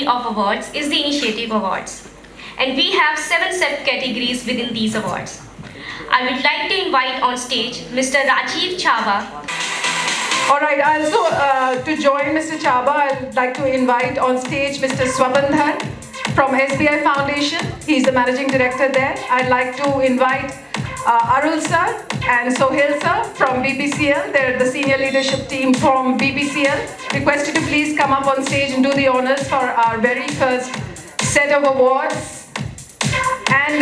category of awards is the Initiative Awards. And we have 7 subcategories within these awards. I would like to invite on stage Mr. Rajiv Chava. All right, also to join Mr. Chaba, I'd like to invite on stage Mr. Swabandhan from SBI Foundation. He's the managing director there. I'd like to invite Arul sir and Sohail sir from BPCL. They're the senior leadership team from BPCL. Request you to please come up on stage and do the honors for our very first set of awards. And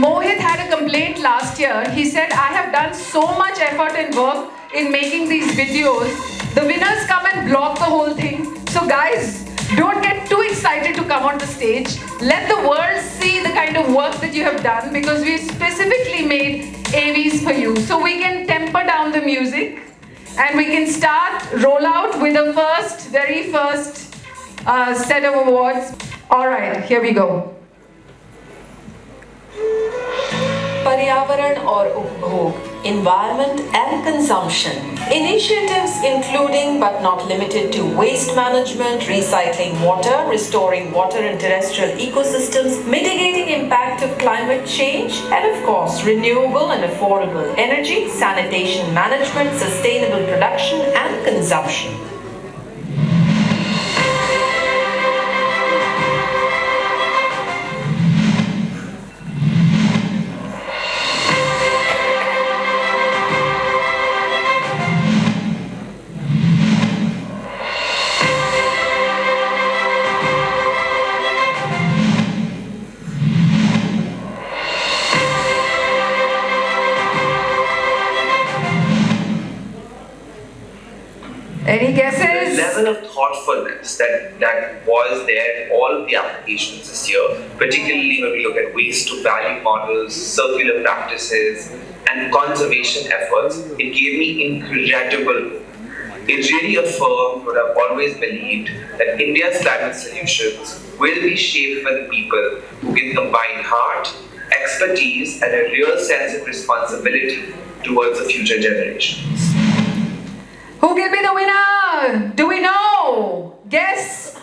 Mohit had a complaint last year. He said, I have done so much effort and work in making these videos. The winners come and block the whole thing. So guys, don't get too excited to come on the stage. Let the world see the kind of work that you have done, because we specifically made AVs for you. So we can temper down the music and we can roll out with the very first set of awards. All right, here we go. पर्यावरण और उपभोग, environment and consumption. Initiatives including but not limited to waste management, recycling water, restoring water and terrestrial ecosystems, mitigating impact of climate change, and of course renewable and affordable energy, sanitation management, sustainable production and consumption. Any guesses? The level of thoughtfulness that was there in all of the applications this year, particularly when we look at waste to value models, circular practices, and conservation efforts, it gave me incredible hope. It really affirmed what I've always believed, that India's climate solutions will be shaped by the people who can combine heart, expertise, and a real sense of responsibility towards the future generations. Who will be the winner? Do we know? Guess?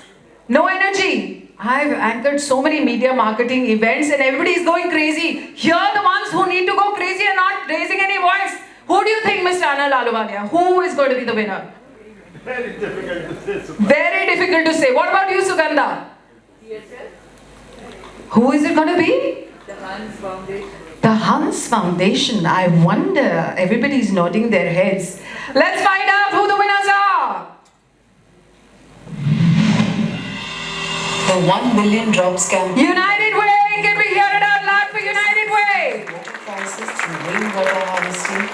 No energy. I've anchored so many media marketing events and everybody is going crazy. Here are the ones who need to go crazy and not raising any voice. Who do you think, Mr. Anil Ahluwalia? Who is going to be the winner? Very difficult to say. Very difficult to say. What about you, Sugandha? Who is it going to be? The Hans Foundation. The Hans Foundation. I wonder. Everybody's nodding their heads. Let's find out who the winners are. The 1 billion drops campaign. United Way. Can we hear it out loud for United Way? Water crisis through rainwater harvesting.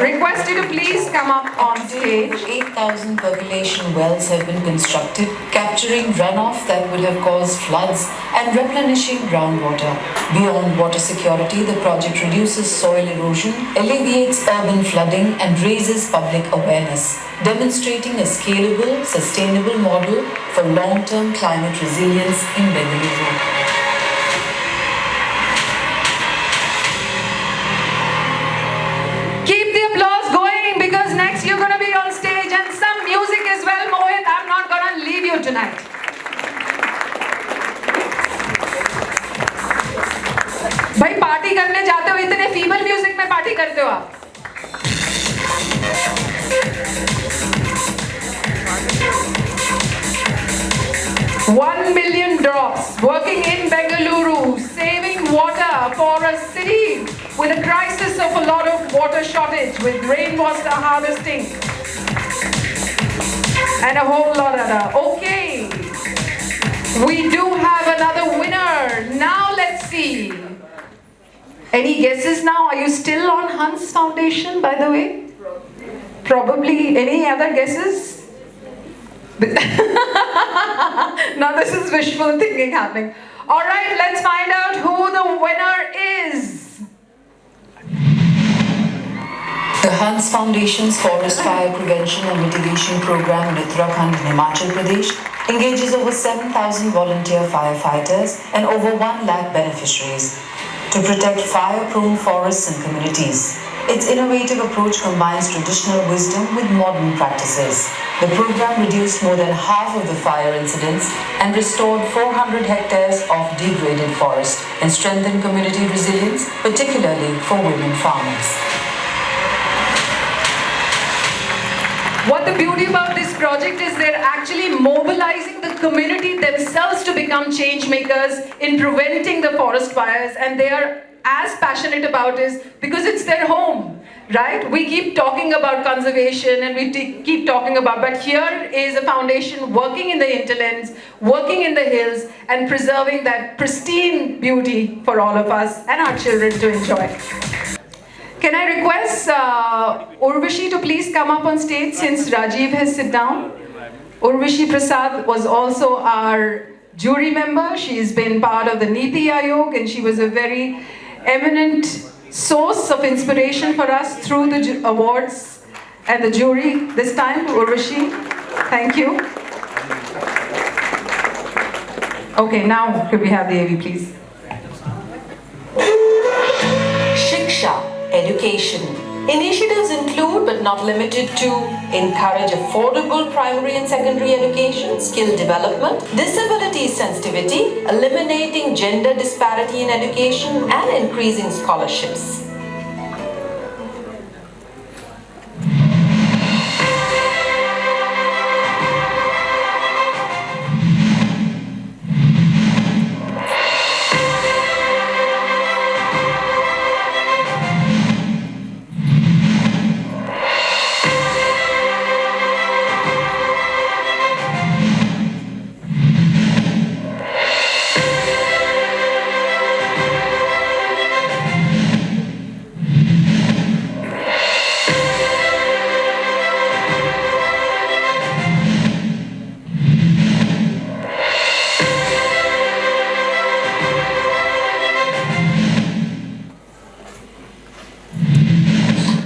Request you to please come up on stage. 8,000 percolation wells have been constructed, capturing runoff that would have caused floods and replenishing groundwater. Beyond water security, the project reduces soil erosion, alleviates urban flooding, and raises public awareness, demonstrating a scalable, sustainable model for long-term climate resilience in Bengaluru. Keep the applause going, because next you're going to be on stage and some music as well, Mohit. I'm not going to leave you tonight. भाई party करने जाते हो, इतने female music में party करते हो आप? 1 million drops, working in Bengaluru, saving water for a city with a crisis of a lot of water shortage, with rainwater harvesting and a whole lot of other. Okay, we do have another winner. Now let's see. Any guesses now? Are you still on Hans Foundation, by the way? Probably. Any other guesses? Now this is wishful thinking happening. All right, let's find out who the winner is. The Hans Foundation's Forest Fire Prevention and Mitigation Program in Uttarakhand and Himachal Pradesh engages over 7,000 volunteer firefighters and over 1 lakh beneficiaries to protect fire-prone forests and communities. Its innovative approach combines traditional wisdom with modern practices. The program reduced more than half of the fire incidents and restored 400 hectares of degraded forest and strengthened community resilience, particularly for women farmers. What the beauty about this project is they're actually mobilizing the community themselves to become change makers in preventing the forest fires, and they are as passionate about it because it's their home, right? We keep talking about conservation and we keep talking about, but here is a foundation working in the hinterlands, working in the hills, and preserving that pristine beauty for all of us and our children to enjoy. Can I request Urvashi to please come up on stage since Rajiv has sit down? Urvashi Prasad was also our jury member. She's been part of the Niti Aayog and she was a very eminent source of inspiration for us through the awards and the jury this time. Urvashi, thank you. Okay, now could we have the AV please? Shiksha, education. Initiatives include but not limited to encourage affordable primary and secondary education, skill development, disability sensitivity, eliminating gender disparity in education, and increasing scholarships.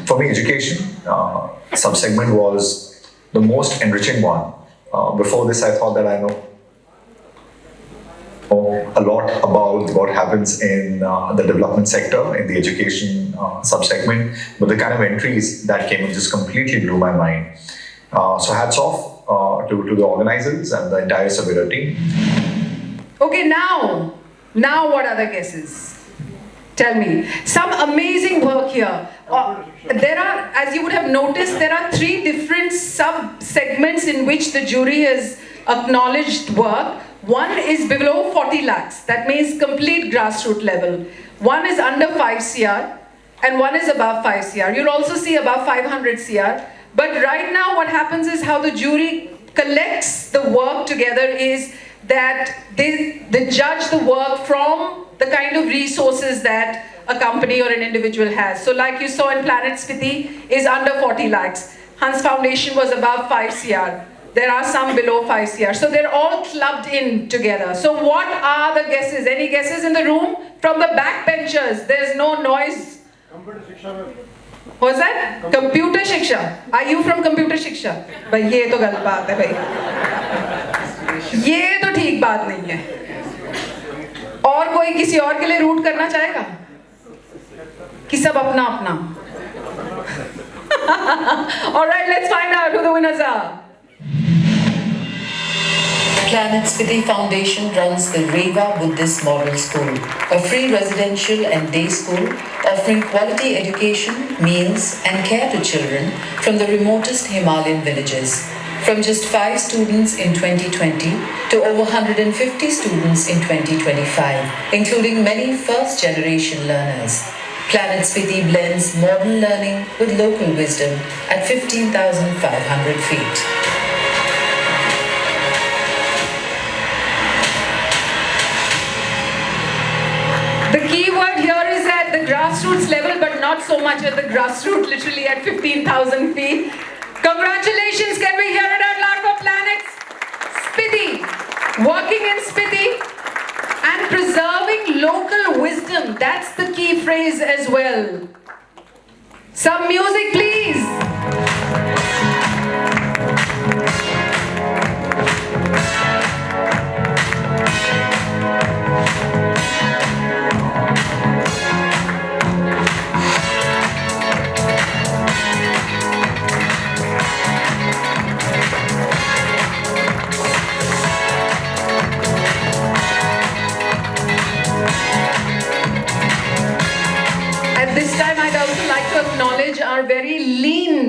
For me, education subsegment was the most enriching one. Before this, I thought that I know a lot about what happens in the development sector, in the education subsegment, but the kind of entries that came in just completely blew my mind. So hats off to the organizers and the entire SABERA team. Okay, now what are the guesses? Tell me. Some amazing work here. There are, as you would have noticed, there are 3 different sub-segments in which the jury has acknowledged work. One is below 40 lakhs, that means complete grassroots level. One is under 5 CR and one is above 5 CR. You'll also see above 500 CR. But right now what happens is how the jury collects the work together is that they judge the work from the kind of resources that a company or an individual has. So like you saw in Planet Spiti is under 40 lakhs. Hans Foundation was above 5 CR. There are some below 5 CR. So they're all clubbed in together. So what are the guesses? Any guesses in the room? From the backbenchers, there's no noise. Computer Shiksha. What's that? Computer Shiksha. Are you from Computer Shiksha? Bhai, ye to galat baat hai bhai. Ye to theek baat nahi hai. और कोई किसी और के लिए root करना चाहेगा? कि सब अपना अपना? All right, let's find out who the winners are. Planet Spiti Foundation runs the Reva Buddhist Model School, a free residential and day school offering quality education, meals and care to children from the remotest Himalayan villages. From just 5 students in 2020 to over 150 students in 2025, including many first-generation learners. Planet Spiti blends modern learning with local wisdom at 15,500 feet. The key word here is at the grassroots level, but not so much at the grassroots, literally at 15,000 feet. Congratulations, can we hear it out loud for Planet Spiti? Working in Spiti and preserving local wisdom, that's the key phrase as well. Some music, please.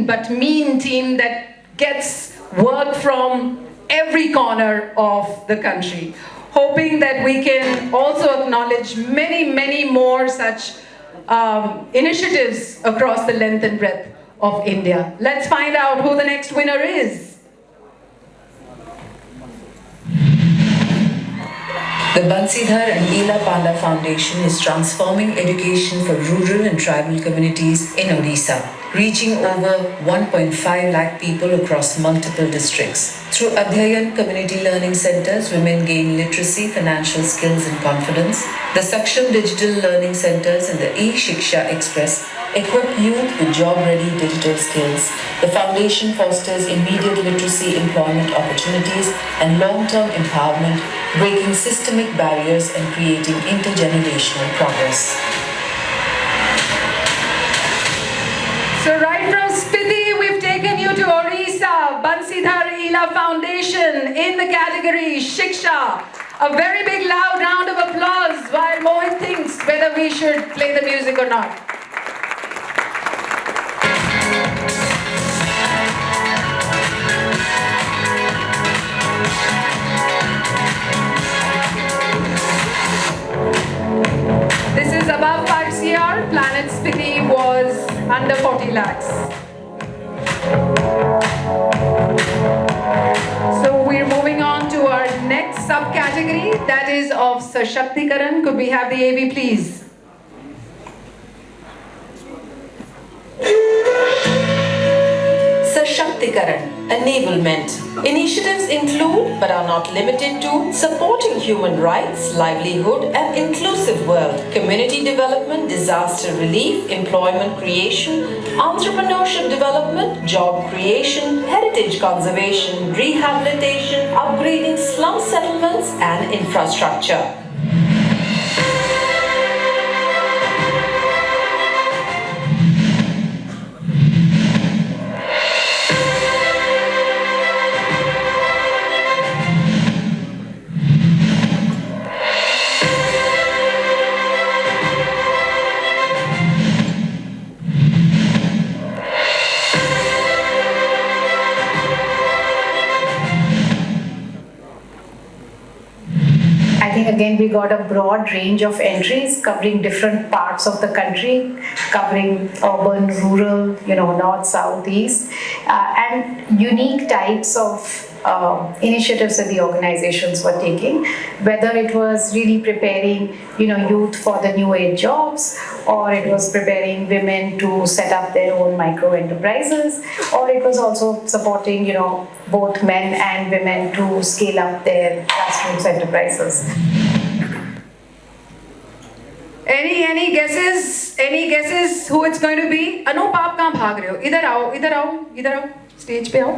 lean but mean team that gets work from every corner of the country. Hoping that we can also acknowledge many, many more such initiatives across the length and breadth of India. Let's find out who the next winner is. The Bansidhar and Leela Panda Foundation is transforming education for rural and tribal communities in Odisha, reaching over 1.5 lakh people across multiple districts. Through Adhyayan community learning centers, women gain literacy, financial skills and confidence. The Saksham digital learning centers and the e-Shiksha Express equip youth with job-ready digital skills. The foundation fosters immediate literacy, employment opportunities and long-term empowerment, breaking systemic barriers and creating intergenerational progress. So right from Spiti, we've taken you to Orissa, Bansidhar Ila Foundation in the category Shiksha. A very big loud round of applause while Mohit thinks whether we should play the music or not. This is above 5 CR. Planet Spiti was under 40 lakhs. So we're moving on to our next subcategory, that is of Sashaktikaran. Could we have the AV, please? Sashaktikaran, enablement. Initiatives include, but are not limited to, supporting human rights, livelihood and inclusive world, community development, disaster relief, employment creation, entrepreneurship development, job creation, heritage conservation, rehabilitation, upgrading slum settlements and infrastructure. Again, we got a broad range of entries covering different parts of the country, covering urban, rural, north, south, east, and unique types of initiatives that the organizations were taking, whether it was really preparing, youth for the new age jobs, or it was preparing women to set up their own micro enterprises, or it was also supporting, both men and women to scale up their grassroots enterprises. Any guesses? Any guesses who it's going to be? Anup, आप कहाँ भाग रहे हो? इधर आओ, इधर आओ, इधर आओ, stage पे आओ.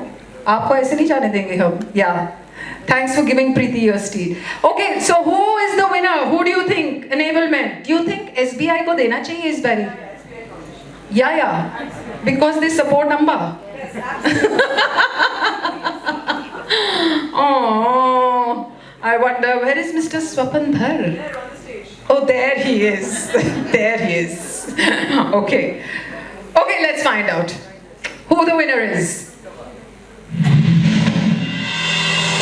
आपको ऐसे नहीं जाने देंगे हम. Yeah. Thanks for giving Preeti your seat. Okay, so who is the winner? Who do you think? Enablement. Do you think SBI को देना चाहिए इस बारी? Yeah. Because they support Amba. Oh, I wonder where is Mr. Swapandhar? Oh, there he is. There he is. Okay. Okay, let's find out who the winner is.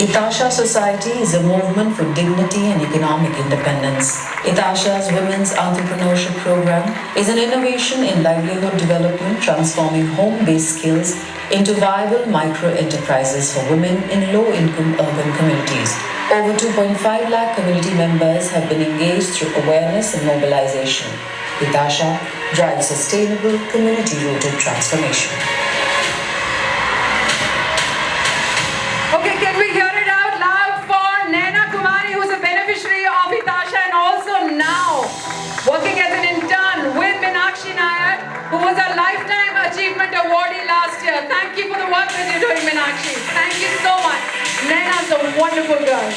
Itasha Society is a movement for dignity and economic independence. Itasha's Women's Entrepreneurship Program is an innovation in livelihood development, transforming home-based skills into viable micro-enterprises for women in low-income urban communities. Over 2.5 lakh community members have been engaged through awareness and mobilization. Itasha drives sustainable, community-rooted transformation. Okay, can we hear it out loud for Naina Kumari, who's a beneficiary of Itasha and also now working as an intern with Meenakshi Nayak, who was a Lifetime Achievement Awardee last year. Thank you for the work that you're doing, Meenakshi. Thank you so much. Naina's a wonderful girl.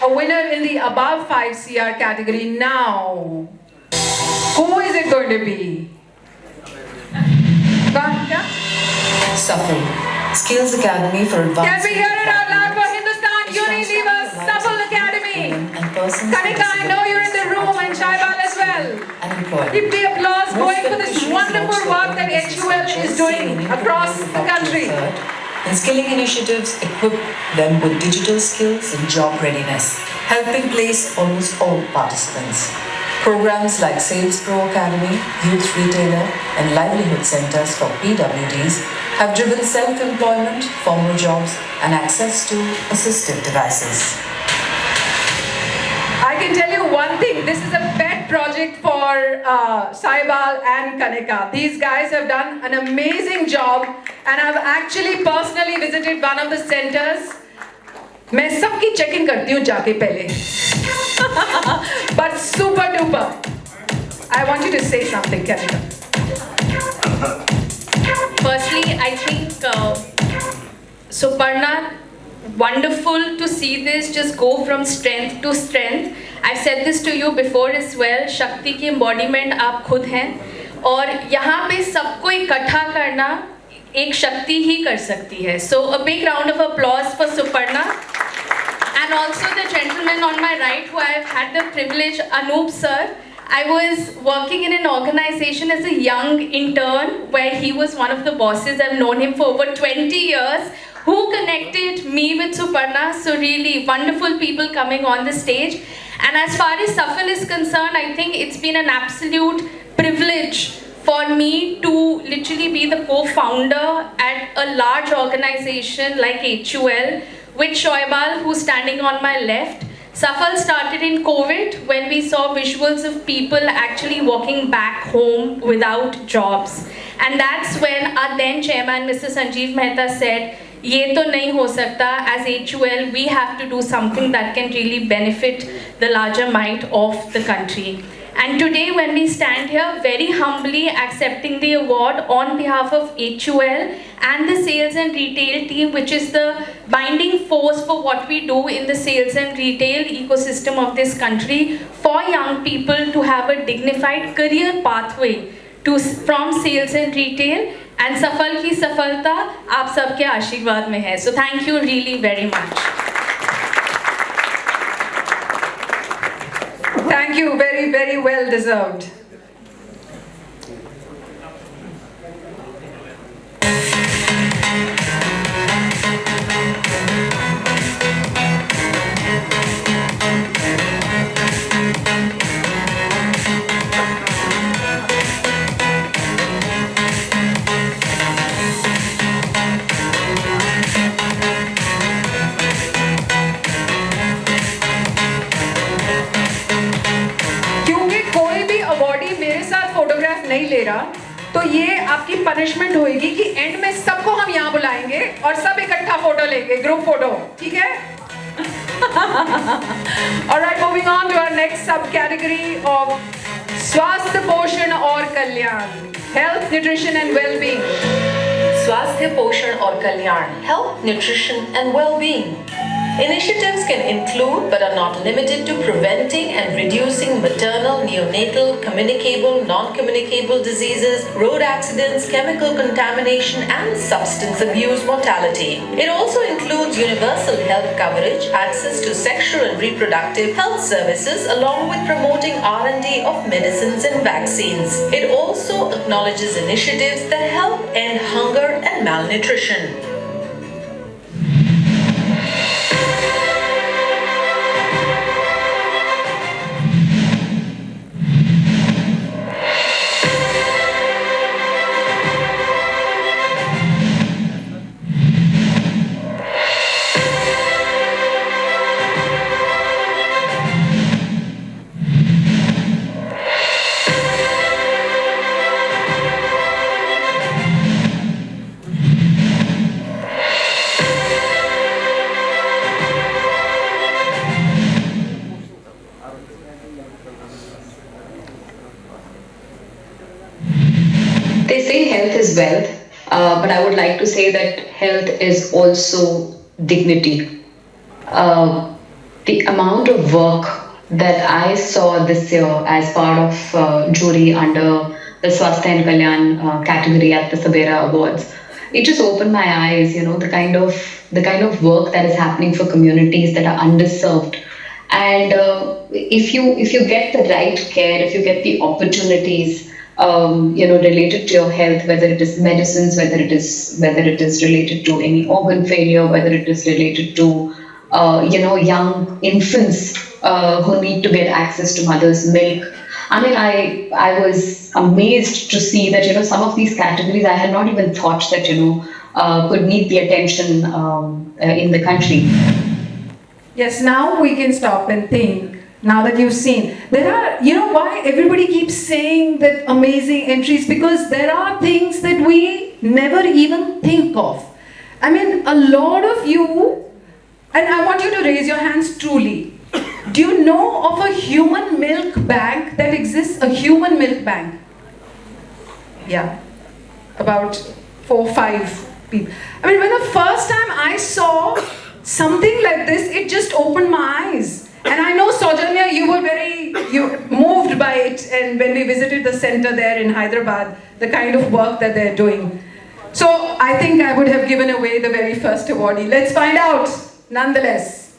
a winner in the above 5 CR category now. Who is it going to be? SAFEL, Skills Academy for Advanced. Can we hear it out loud for Hindustan Unilever SAFEL Academy? Kanika, I know you're in the room, and Shaibal as well. Keep the applause going for this wonderful work that HUL is doing across the country. And skilling initiatives equip them with digital skills and job readiness, helping place almost all participants. Programs like Sales Pro Academy, Youth Retailer, and Livelihood Centers for PWDs have driven self-employment, formal jobs, and access to assistive devices. I can tell you one thing, this is a pet project for Saibal and Kanika. These guys have done an amazing job, and I've actually personally visited one of the centers. मैं सबकी checking करती हूँ जाके पहले. But super duper. I want you to say something, Kanika. Firstly, I think Suparna, wonderful to see this just go from strength to strength. I've said this to you before as well. शक्ति की embodiment आप खुद हैं, और यहाँ पे सबको इकट्ठा करना एक शक्ति ही कर सकती है. So a big round of applause for Suparna. And also the gentleman on my right who I've had the privilege, Anup sir. I was working in an organization as a young intern where he was one of the bosses. I've known him for over 20 years. Who connected me with Suparna? So really wonderful people coming on the stage. And as far as SAFEL is concerned, I think it's been an absolute privilege for me to literally be the co-founder at a large organization like HUL with Shoaibal, who's standing on my left. SAFEL started in COVID when we saw visuals of people actually walking back home without jobs. And that's when our then chairman, Mr. Sanjeev Mehta, said, "Ye to nahi ho sakta. As HUL, we have to do something that can really benefit the larger might of the country." And today when we stand here very humbly accepting the award on behalf of HUL and the sales and retail team, which is the binding force for what we do in the sales and retail ecosystem of this country, for young people to have a dignified career pathway from sales and retail, and SAFEL की सफलता आप सबके आशीर्वाद में है. So thank you really very much. Thank you, very, very well deserved. नहीं ले रहा तो ये आपकी पनिशमेंट होगी कि एंड में सबको हम यहाँ बुलाएंगे और सब इकट्ठा फोटो लेंगे, ग्रुप फोटो, ठीक है? Alright, moving on to our next subcategory of स्वास्थ्य पोषण और कल्याण, health, nutrition and well-being. स्वास्थ्य पोषण और कल्याण, health, nutrition and well-being. Initiatives can include but are not limited to preventing and reducing maternal, neonatal, communicable, non-communicable diseases, road accidents, chemical contamination and substance abuse mortality. It also includes universal health coverage, access to sexual and reproductive health services, along with promoting R&D of medicines and vaccines. It also acknowledges initiatives that help end hunger and malnutrition. They say health is wealth, but I would like to say that health is also dignity. the amount of work that I saw this year as part of jury under the Swasthya and Kalyan category at the SABERA Awards, it just opened my eyes. The kind of work that is happening for communities that are underserved. And if you get the right care, if you get the opportunities, related to your health, whether it is medicines, whether it is related to any organ failure, whether it is related to young infants who need to get access to mother's milk. I mean, I was amazed to see that some of these categories I had not even thought that could need the attention in the country. Yes, now we can stop and think. Now that you've seen, there are, why everybody keeps saying that amazing entries? Because there are things that we never even think of. I mean, a lot of you, and I want you to raise your hands truly. Do you know of a human milk bank that exists? A human milk bank? Yeah, about 4 or 5 people. I mean, when the first time I saw something like this, it just opened my eyes. And I know, Saujanya, you were very moved by it, and when we visited the center there in Hyderabad, the kind of work that they're doing. So I think I would have given away the very first awardee. Let's find out, nonetheless.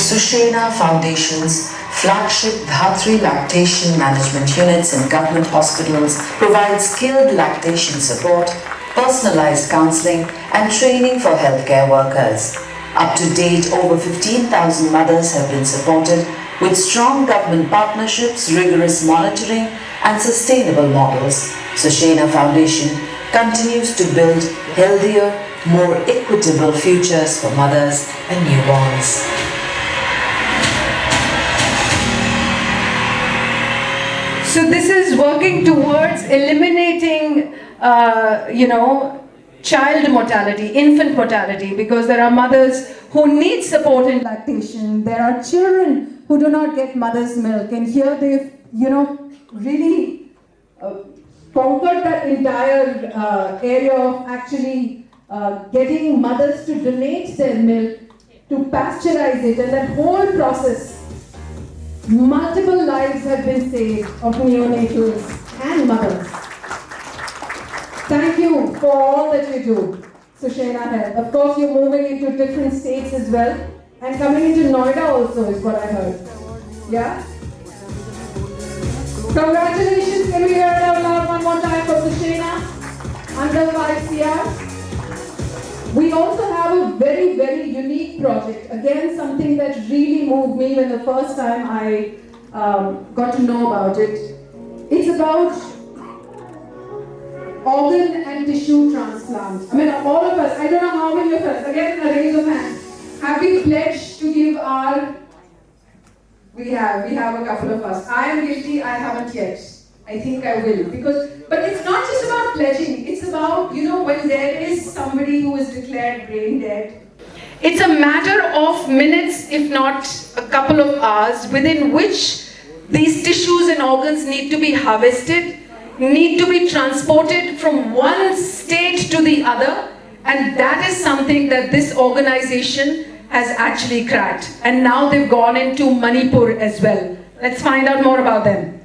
Sushena Foundation's flagship Dhatri Lactation Management Units in government hospitals provide skilled lactation support, personalized counseling and training for healthcare workers. Up to date, over 15,000 mothers have been supported with strong government partnerships, rigorous monitoring and sustainable models. Sushena Foundation continues to build healthier, more equitable futures for mothers and newborns. So this is working towards eliminating child mortality, infant mortality, because there are mothers who need support in lactation. There are children who do not get mother's milk, and here they've, really conquered that entire area of actually getting mothers to donate their milk, to pasteurize it, and that whole process. Multiple lives have been saved of neonatals and mothers. Thank you for all that you do, Sushena Health. Of course, you're moving into different states as well, and coming into Noida also is what I heard. Yeah? Congratulations, can we hear it out loud one more time for Sushena? Under 5 CR. We also have a very, very unique project. Again, something that really moved me when the first time I got to know about it. It's about organ and tissue transplant. I mean, all of us, I don't know how many of us, again, a raise of hands, have we pledged to give our... We have a couple of us. I am guilty, I haven't yet. I think I will. But it's not just about pledging, it's about, when there is somebody who is declared brain dead, it's a matter of minutes, if not a couple of hours, within which these tissues and organs need to be harvested, need to be transported from one state to the other, and that is something that this organization has actually cracked. And now they've gone into Manipur as well. Let's find out more about them.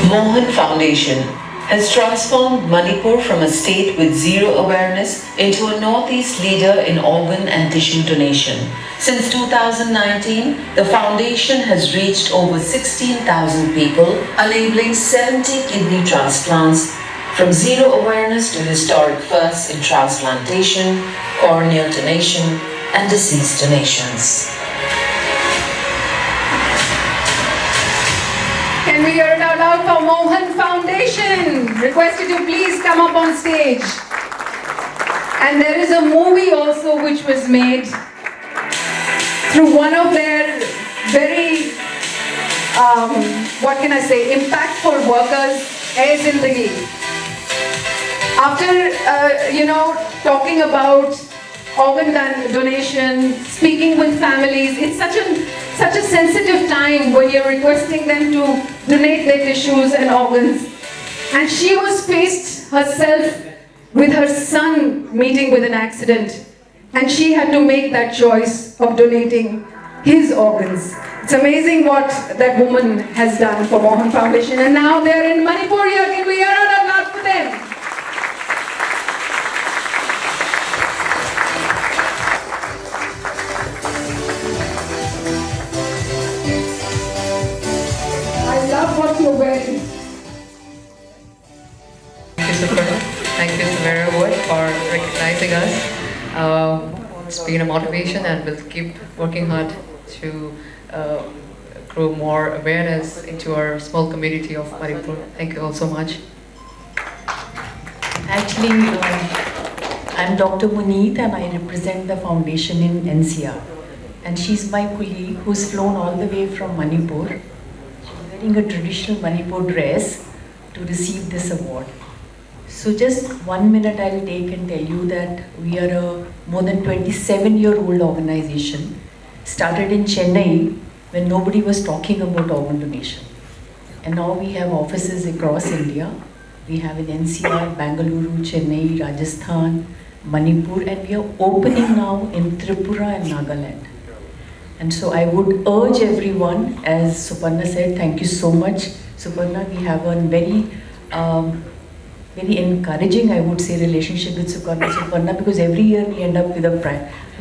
Mohan Foundation has transformed Manipur from a state with zero awareness into a Northeast leader in organ and tissue donation. Since 2019, the foundation has reached over 16,000 people, enabling 70 kidney transplants, from zero awareness to historic firsts in transplantation, corneal donation, and deceased donations. Can we hear it out loud for Mohan Foundation? Request you to please come up on stage. And there is a movie also which was made through one of their very, impactful workers, Air Zindagi. After, talking about organ donation, speaking with families, it's such a sensitive time when you're requesting them to donate their tissues and organs. And she was faced herself with her son meeting with an accident. And she had to make that choice of donating his organs. It's amazing what that woman has done for Mohan Foundation. And now they're in Manipur. Can we hear it out loud for them? I love what you're wearing. Thank you, SABERA Award, for recognizing us. It's been a motivation, and we'll keep working hard to grow more awareness into our small community of Manipur. Thank you all so much. Actually, I'm Dr. Muneet and I represent the foundation in NCR. And she's my colleague who's flown all the way from Manipur. She's wearing a traditional Manipur dress to receive this award. So just 1 minute I'll take and tell you that we are a more than 27-year-old organization. Started in Chennai when nobody was talking about organ donation. And now we have offices across India. We have in NCR, Bangalore, Chennai, Rajasthan, Manipur, and we are opening now in Tripura and Nagaland. And so I would urge everyone, as Suparna said, thank you so much. Suparna, we have a very encouraging, I would say, relationship with Suparna, because every year we end up with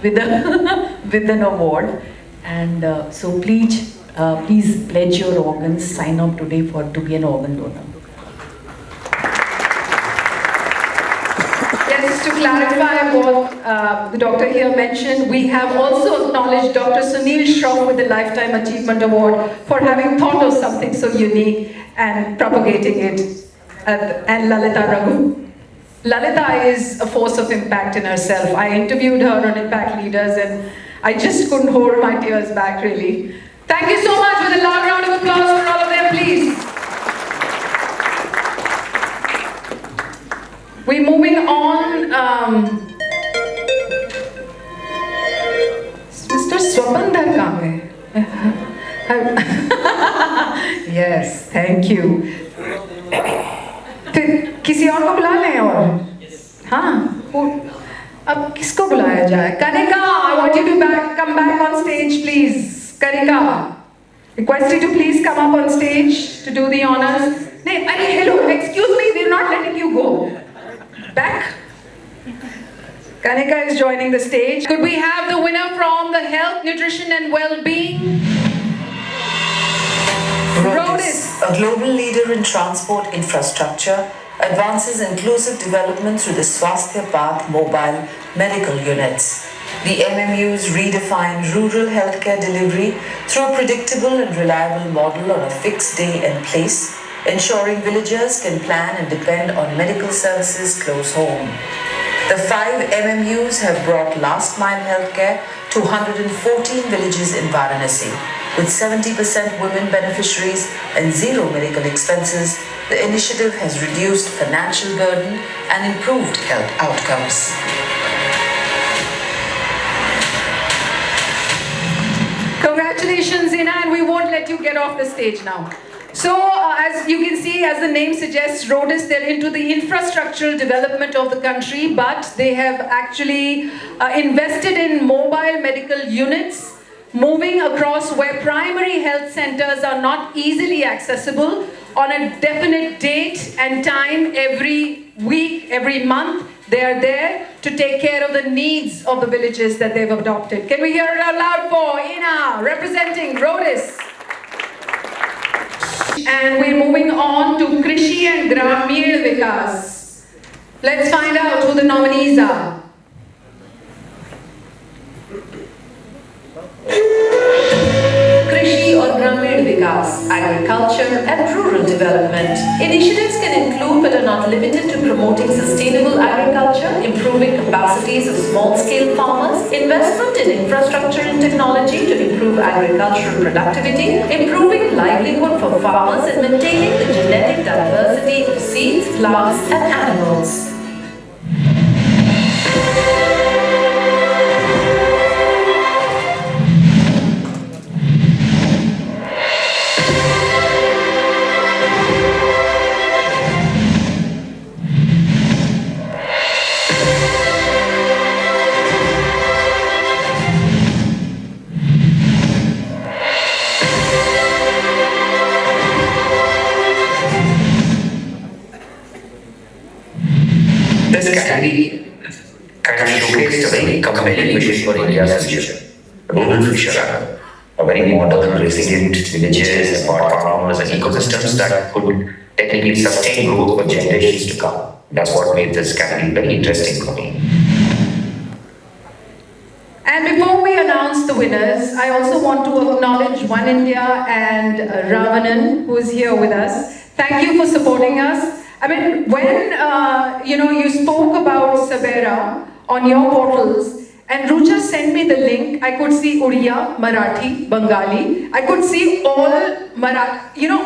with an award. And so please pledge your organs, sign up today to be an organ donor. Yes, to clarify what the doctor here mentioned, we have also acknowledged Dr. Sunil Shroff with the Lifetime Achievement Award for having thought of something so unique and propagating it. And Lalita Raghu. Lalita is a force of impact in herself. I interviewed her on Impact Leaders and I just couldn't hold my tears back, really. Thank you so much. With a loud round of applause for all of them, please. We're moving on. Mr. Swapandar kahan hai? Yes, thank you. किसी और को बुला लें और हाँ अब किसको बुलाया जाए Kanika, I want you to come back on stage, please. Kanika, request you to please come up on stage to do the honors. Hello, excuse me, we're not letting you go. Back. Kanika is joining the stage. Could we have the winner from the Health, Nutrition and Well-Being? Rodis, a global leader in transport infrastructure, advances inclusive development through the Swasthya Path mobile medical units. The MMUs redefine rural healthcare delivery through a predictable and reliable model on a fixed day and place, ensuring villagers can plan and depend on medical services close home. The 5 MMUs have brought last mile healthcare to 114 villages in Varanasi. With 70% women beneficiaries and zero medical expenses, the initiative has reduced financial burden and improved health outcomes. Congratulations, Ina, and we won't let you get off the stage now. So, as you can see, as the name suggests, Rodis, they're into the infrastructural development of the country, but they have actually invested in mobile medical units, moving across where primary health centers are not easily accessible on a definite date and time every week, every month. They are there to take care of the needs of the villages that they've adopted. Can we hear it out loud for Ina, representing Rodis? And we're moving on to Krishi and Grameen Vikas. Let's find out who the nominees are. Krishi or Grameen Vikas, agriculture and rural development. Initiatives can include but are not limited to promoting sustainable agriculture, improving capacities of small-scale farmers, investment in infrastructure and technology to improve agricultural productivity, improving livelihood for farmers and maintaining the genetic diversity of seeds, plants and animals. this category kind of showcased a very compelling vision for India's future. A global future, a very modern, resilient villages, smart farmers, and ecosystems that could technically sustain growth for generations to come. That's what made this category very interesting for me. And before we announce the winners, I also want to acknowledge One India and Ravanan, who is here with us. Thank you for supporting us. I mean, when you spoke about SABERA on your portals, and Rucha sent me the link, I could see Oriya, Marathi, Bengali. I could see all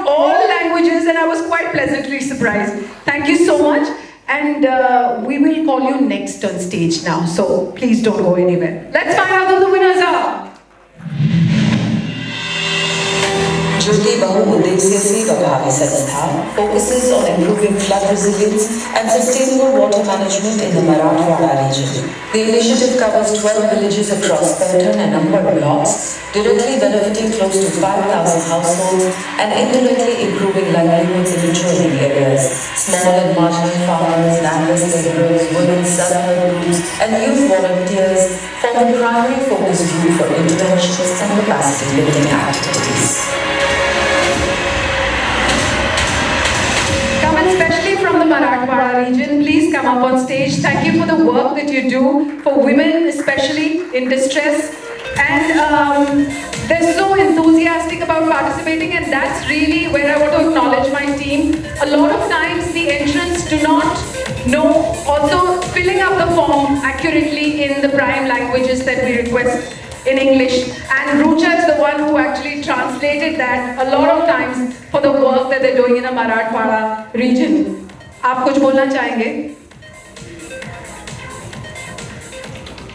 all languages, and I was quite pleasantly surprised. Thank you so much. And we will call you next on stage now, so please don't go anywhere. Let's find out who the winners are. Jyoti Bahu-Uddesya Seva Bhavi Sanstha focuses on improving flood resilience and sustainable water management in the Marathwada region. The initiative covers 12 villages across Paithan and Amber blocks, directly benefiting close to 5,000 households and indirectly improving livelihoods in adjoining areas. Small and marginal farmers, landless laborers, women, self-help groups and youth volunteers form the primary focus group for interventions and capacity building activities. Especially from the Marathwada region, please come up on stage. Thank you for the work that you do for women, especially in distress. And they're so enthusiastic about participating, and that's really where I want to acknowledge my team. A lot of times the entrants do not know, also filling up the form accurately in the prime languages that we request in English, and Rucha is the one who actually translated that a lot of times for the work that they're doing in the Marathwada region. आप कुछ बोलना चाहेंगे?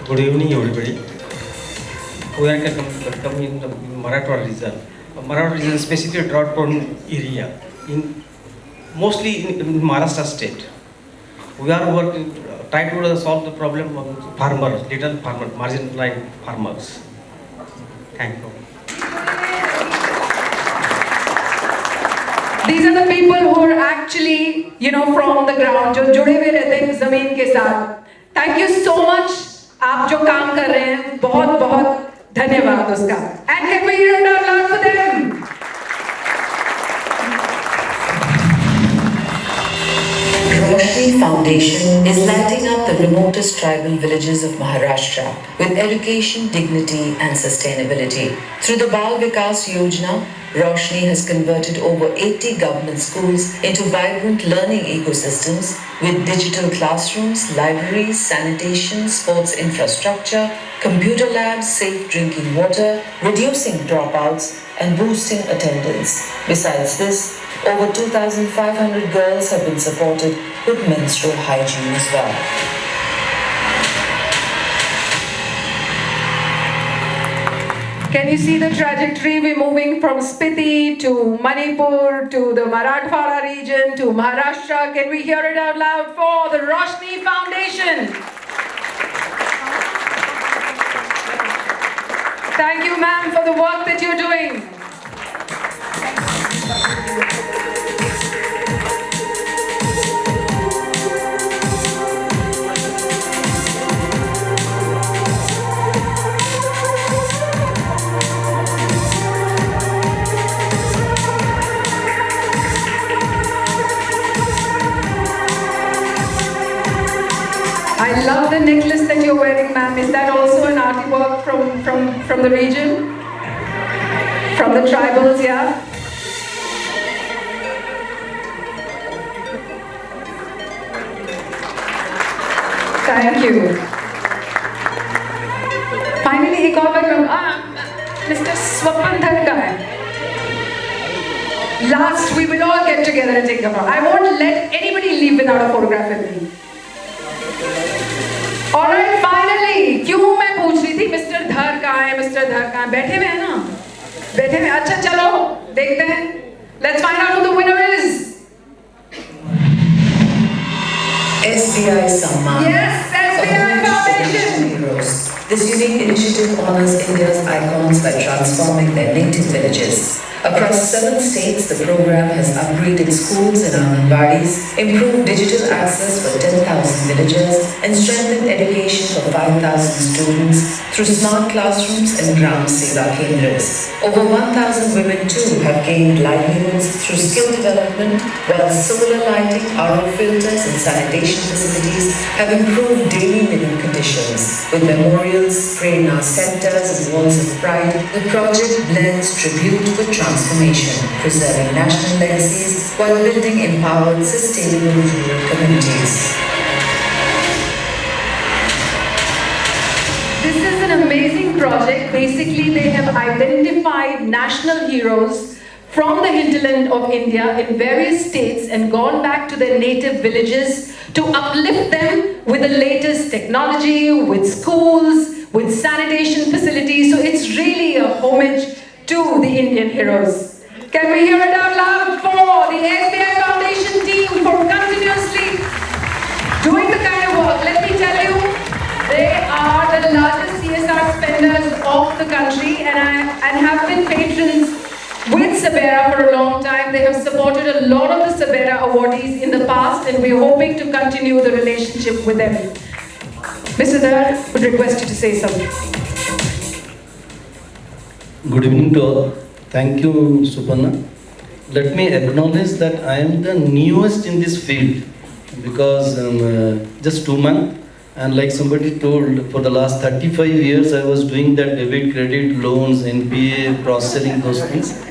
Good evening, everybody. We are coming in the Marathwada region. Marathwada region is specifically drought-prone area, mostly in Maharashtra state. We are working, trying to solve the problem of farmers, little farmers, marginalized farmers. Thank you. These are the people who are actually, from the ground, जो जुड़े हुए रहते हैं ज़मीन के साथ. Thank you so much. आप जो काम कर रहे हैं, बहुत बहुत धन्यवाद उसका. And can we hear it out loud for them? Roshni Foundation is lighting up the remotest tribal villages of Maharashtra with education, dignity and sustainability. Through the Bal Vikas Yojana, Roshni has converted over 80 government schools into vibrant learning ecosystems with digital classrooms, libraries, sanitation, sports infrastructure, computer labs, safe drinking water, reducing dropouts and boosting attendance. Besides this, over 2,500 girls have been supported with menstrual hygiene as well. Can you see the trajectory? We're moving from Spiti to Manipur to the Marathwada region to Maharashtra. Can we hear it out loud for the Roshni Foundation? Thank you, ma'am, for the work that you're doing. I love the necklace that you're wearing, ma'am. Is that also an artwork from the region? From the tribals, yeah? Thank you. Finally, एक और बार Mr. Swapandhar का है. Last, we will all get together and take a photo. I won't let anybody leave without a photograph with me. Alright, finally, क्यों मैं पूछ रही थी mister धर कहाँ है, मिस्टर धर कहाँ है? बैठे हुए हैं ना? बैठे हुए, अच्छा चलो देखते हैं. Let's find out who the winner is. SBI Samman. Yes, SBI Foundation. This unique initiative honors India's icons by transforming their native villages. Across 7 states, the program has upgraded schools and Anganwadis, improved digital access for 10,000 villagers, and strengthened education for 5,000 students through smart classrooms and Gram Seva Kendras. Over 1,000 women too have gained livelihoods through skill development, while solar lighting, RO filters, and sanitation facilities have improved daily living conditions. With memorials, Prerna centers, and walls of pride, the project blends tribute with transformation, preserving national legacies while building empowered, sustainable rural communities. This is an amazing project. Basically, they have identified national heroes from the hinterland of India in various states and gone back to their native villages to uplift them with the latest technology, with schools, with sanitation facilities. So it's really a homage to the Indian heroes. Can we hear it out loud for the SDI Foundation team for continuously doing the kind of work? Let me tell you, they are the largest CSR spenders of the country and have been patrons with SABERA for a long time. They have supported a lot of the SABERA awardees in the past, and we're hoping to continue the relationship with them. Mr. Dar, would request you to say something. Good evening to all. Thank you, Suparna. Let me acknowledge that I am the newest in this field because just 2 months, and like somebody told, for the last 35 years I was doing that debit, credit, loans, NPA, cross-selling, those things.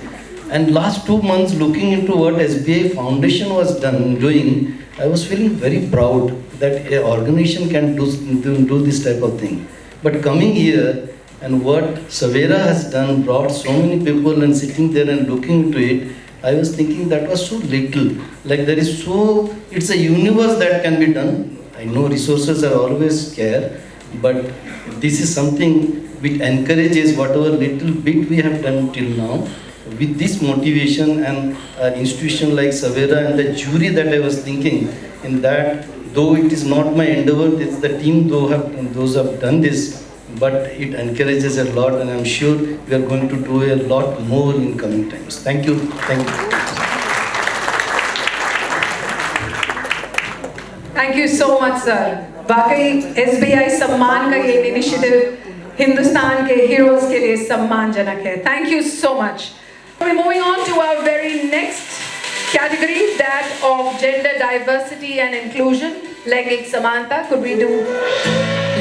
And last 2 months looking into what SBI Foundation was doing, I was feeling very proud that an organization can do this type of thing. But coming here, and what SABERA has done, brought so many people and sitting there and looking into it, I was thinking that was so little. Like there is so, it's a universe that can be done. I know resources are always scarce, but this is something which encourages whatever little bit we have done till now. With this motivation and an institution like SABERA and the jury that I was thinking, in that, though it is not my endeavor, it's the team those have done this, but it encourages a lot, and I'm sure we are going to do a lot more in coming times. Thank you. Thank you. Thank you so much, sir. वाकई SBI सम्मान का ये initiative Hindustan के heroes के लिए सम्मानजनक है. Thank you so much. We're moving on to our very next category, that of gender diversity and inclusion. Laingik Samanta, could we do?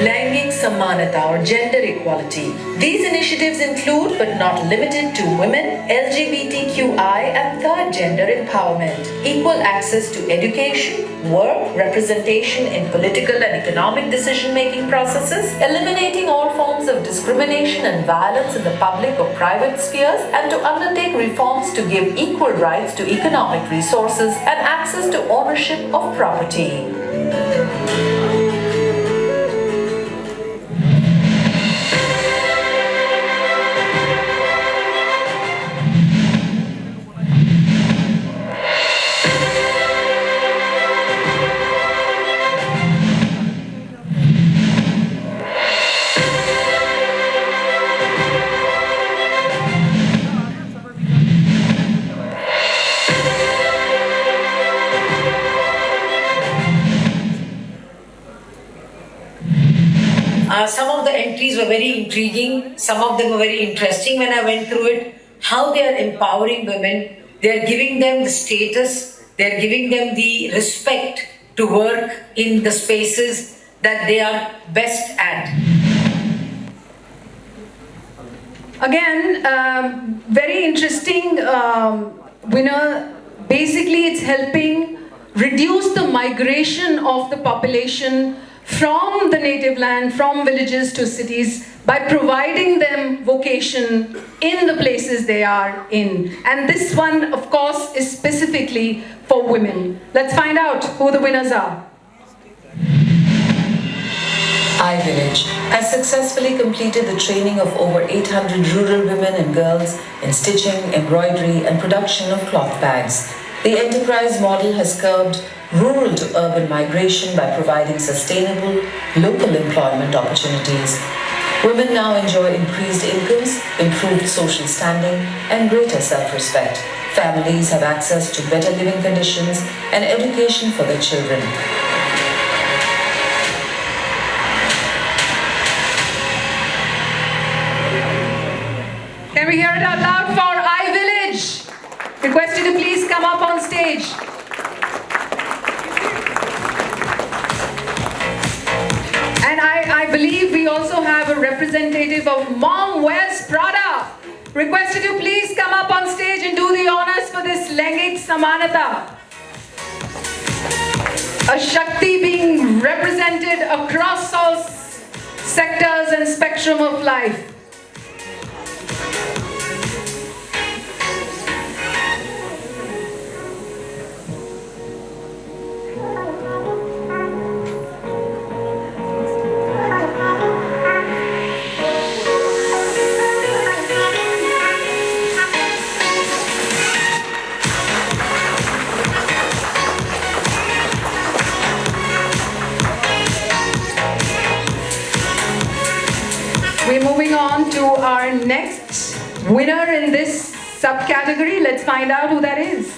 Laingik Samanata or gender equality. These initiatives include but not limited to women, LGBTQI and third gender empowerment, equal access to education, work, representation in political and economic decision-making processes, eliminating all forms of discrimination and violence in the public or private spheres, and to undertake reforms to give equal rights to economic resources and access to ownership of property. Some of the entries were very intriguing, some of them were very interesting when I went through it. How they are empowering women, they are giving them the status, they are giving them the respect to work in the spaces that they are best at. Again, very interesting winner. Basically, it's helping reduce the migration of the population from the native land, from villages to cities, by providing them vocation in the places they are in. And this one, of course, is specifically for women. Let's find out who the winners are. iVillage has successfully completed the training of over 800 rural women and girls in stitching, embroidery, and production of cloth bags. The enterprise model has curbed rural to urban migration by providing sustainable local employment opportunities. Women now enjoy increased incomes, improved social standing, and greater self-respect. Families have access to better living conditions and education for their children. Can we hear it out loud for iVillage? Request you to please come up on stage. And I believe we also have a representative of Mom Wears Prada. Request you to please come up on stage and do the honors for this Lengik Samanata. A Shakti being represented across all sectors and spectrum of life. We're moving on to our next winner in this subcategory. Let's find out who that is.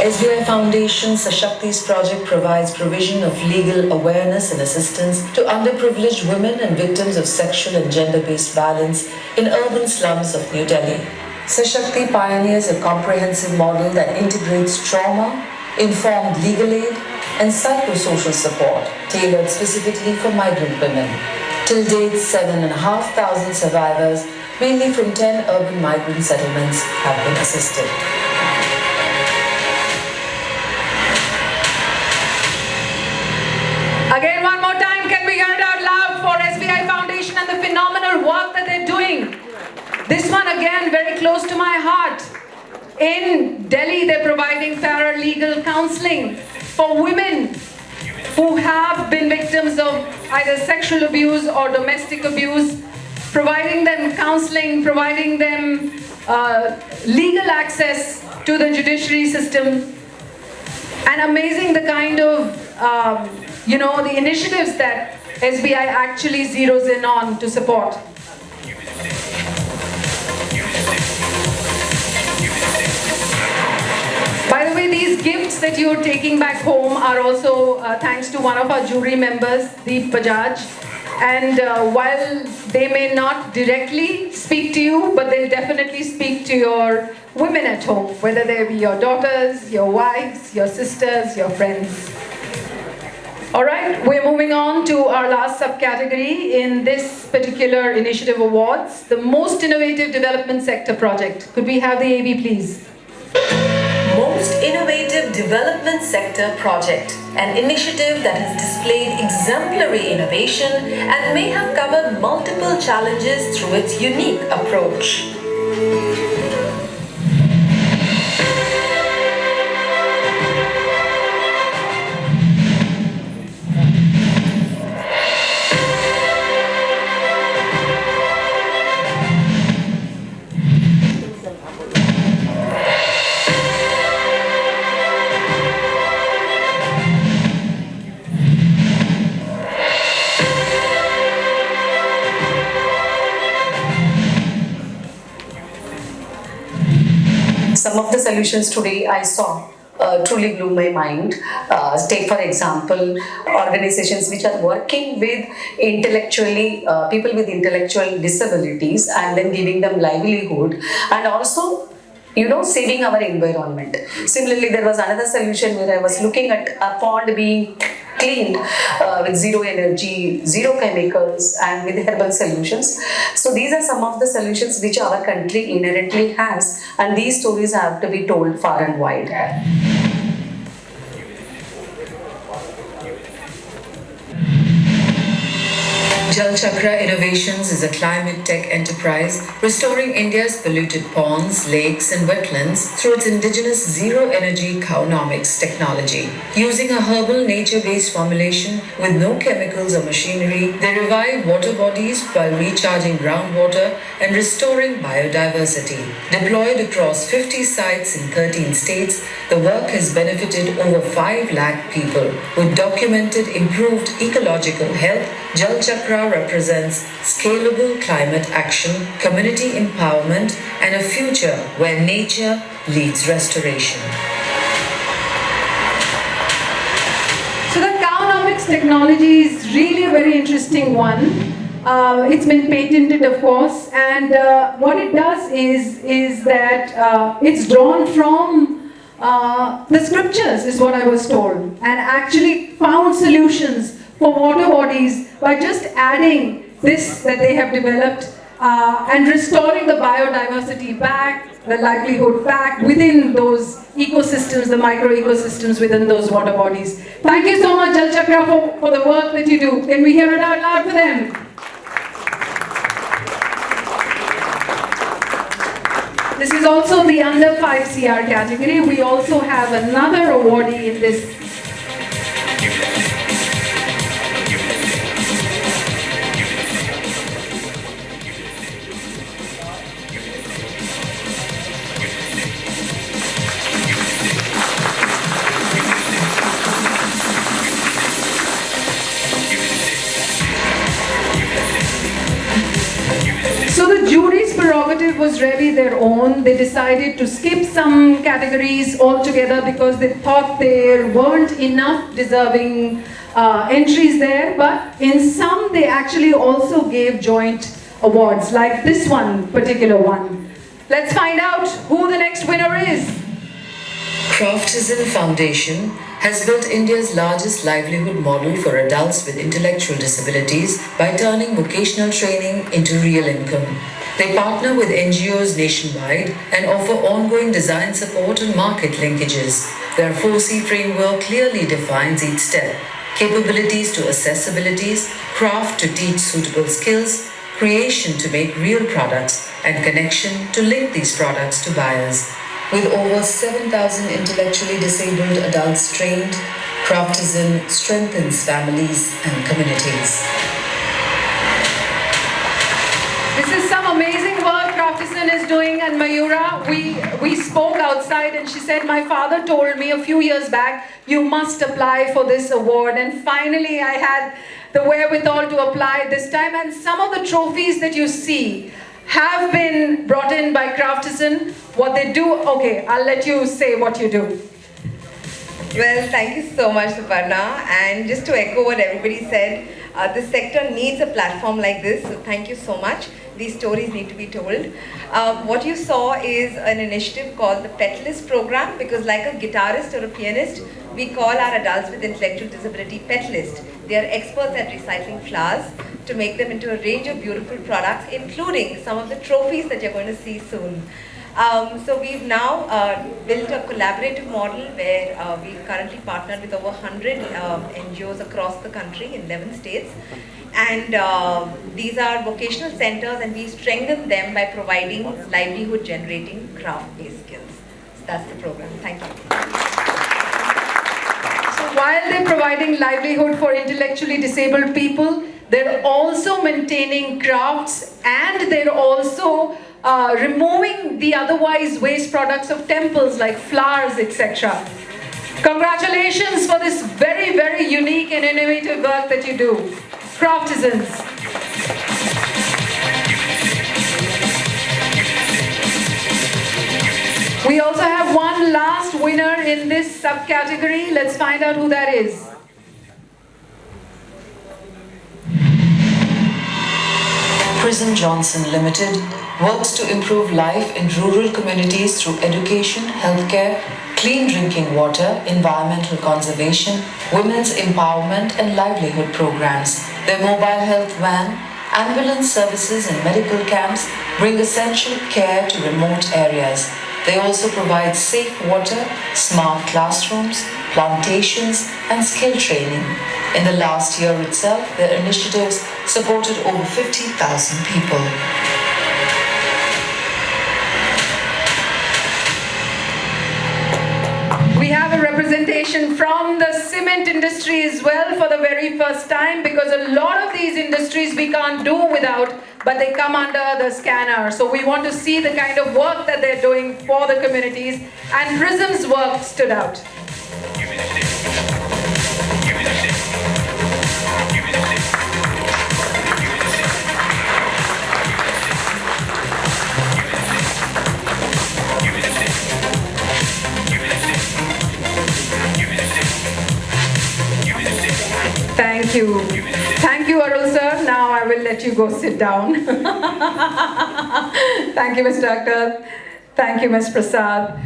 SBI Foundation Sashakti's project provides provision of legal awareness and assistance to underprivileged women and victims of sexual and gender-based violence in urban slums of New Delhi. Sashakti pioneers a comprehensive model that integrates trauma, informed legal aid, and psychosocial support tailored specifically for migrant women. Till date, 7,500 survivors, mainly from 10 urban migrant settlements, have been assisted. Again, one more time, can we hear it out loud for SBI Foundation and the phenomenal work that they're doing? This one again, very close to my heart. In Delhi, they're providing paralegal counseling for women who have been victims of either sexual abuse or domestic abuse, providing them counseling, providing them legal access to the judiciary system, and amazing the kind of, the initiatives that SBI actually zeroes in on to support. By the way, these gifts that you're taking back home are also thanks to one of our jury members, Deep Bajaj. And while they may not directly speak to you, but they'll definitely speak to your women at home, whether they be your daughters, your wives, your sisters, your friends. All right, we're moving on to our last subcategory in this particular initiative awards, the most innovative development sector project. Could we have the AV, please? Most Innovative Development Sector Project, an initiative that has displayed exemplary innovation and may have covered multiple challenges through its unique approach. Some of the solutions today I saw truly blew my mind. Take for example, organizations which are working with people with intellectual disabilities and then giving them livelihood, and also saving our environment. Similarly, there was another solution where I was looking at a pond being cleaned with zero energy, zero chemicals, and with herbal solutions. So these are some of the solutions which our country inherently has, and these stories have to be told far and wide. Jal Chakra Innovations is a climate tech enterprise restoring India's polluted ponds, lakes and wetlands through its indigenous zero-energy cownomics technology. Using a herbal nature-based formulation with no chemicals or machinery, they revive water bodies while recharging groundwater and restoring biodiversity. Deployed across 50 sites in 13 states, the work has benefited over 5 lakh people. With documented improved ecological health, Jal Chakra represents scalable climate action, community empowerment, and a future where nature leads restoration. So the cownomics technology is really a very interesting one. It's been patented, of course, and what it does is that it's drawn from the scriptures, is what I was told, and actually found solutions for water bodies by just adding this that they have developed and restoring the biodiversity back, the livelihood back within those ecosystems, the micro-ecosystems within those water bodies. Thank you so much, Jal Chakra, for the work that you do. Can we hear it out loud for them? This is also the under 5 CR category. We also have another awardee in this. So the jury's prerogative was really their own. They decided to skip some categories altogether because they thought there weren't enough deserving entries there. But in some, they actually also gave joint awards, like this one, particular one. Let's find out who the next winner is. Craftisan Foundation has built India's largest livelihood model for adults with intellectual disabilities by turning vocational training into real income. They partner with NGOs nationwide and offer ongoing design support and market linkages. Their 4C framework clearly defines each step: capabilities to accessibilities, craft to teach suitable skills, creation to make real products, and connection to link these products to buyers. With over 7,000 intellectually disabled adults trained, Craftisan strengthens families and communities. This is some amazing work Craftisan is doing, and Mayura, we spoke outside and she said, my father told me a few years back, you must apply for this award, and finally I had the wherewithal to apply this time, and some of the trophies that you see have been brought in by Craftisan. What they do, okay, I'll let you say what you do. Well, thank you so much, Suparna. And just to echo what everybody said, this sector needs a platform like this, so thank you so much. These stories need to be told. What you saw is an initiative called the Petlist program, because like a guitarist or a pianist, we call our adults with intellectual disability Petlist. They are experts at recycling flowers to make them into a range of beautiful products, including some of the trophies that you're going to see soon. So we've now built a collaborative model where we've currently partnered with over 100 NGOs across the country in 11 states. And these are vocational centers, and we strengthen them by providing livelihood generating craft-based skills. So that's the program. Thank you. So while they're providing livelihood for intellectually disabled people, they're also maintaining crafts, and they're also removing the otherwise waste products of temples like flowers, etc. Congratulations for this very, very unique and innovative work that you do. Craftisans. We also have one last winner in this subcategory. Let's find out who that is. Prison Johnson Limited works to improve life in rural communities through education, healthcare, clean drinking water, environmental conservation, women's empowerment and livelihood programs. Their mobile health van, ambulance services and medical camps bring essential care to remote areas. They also provide safe water, smart classrooms, plantations and skill training. In the last year itself, their initiatives supported over 50,000 people. We have a representation from the cement industry as well for the very first time, because a lot of these industries we can't do without, but they come under the scanner. So we want to see the kind of work that they're doing for the communities, and PRISM's work stood out. Thank you. Thank you, Arul sir. Now I will let you go sit down. Thank you, Mr. Akhtar. Thank you, Ms. Prasad.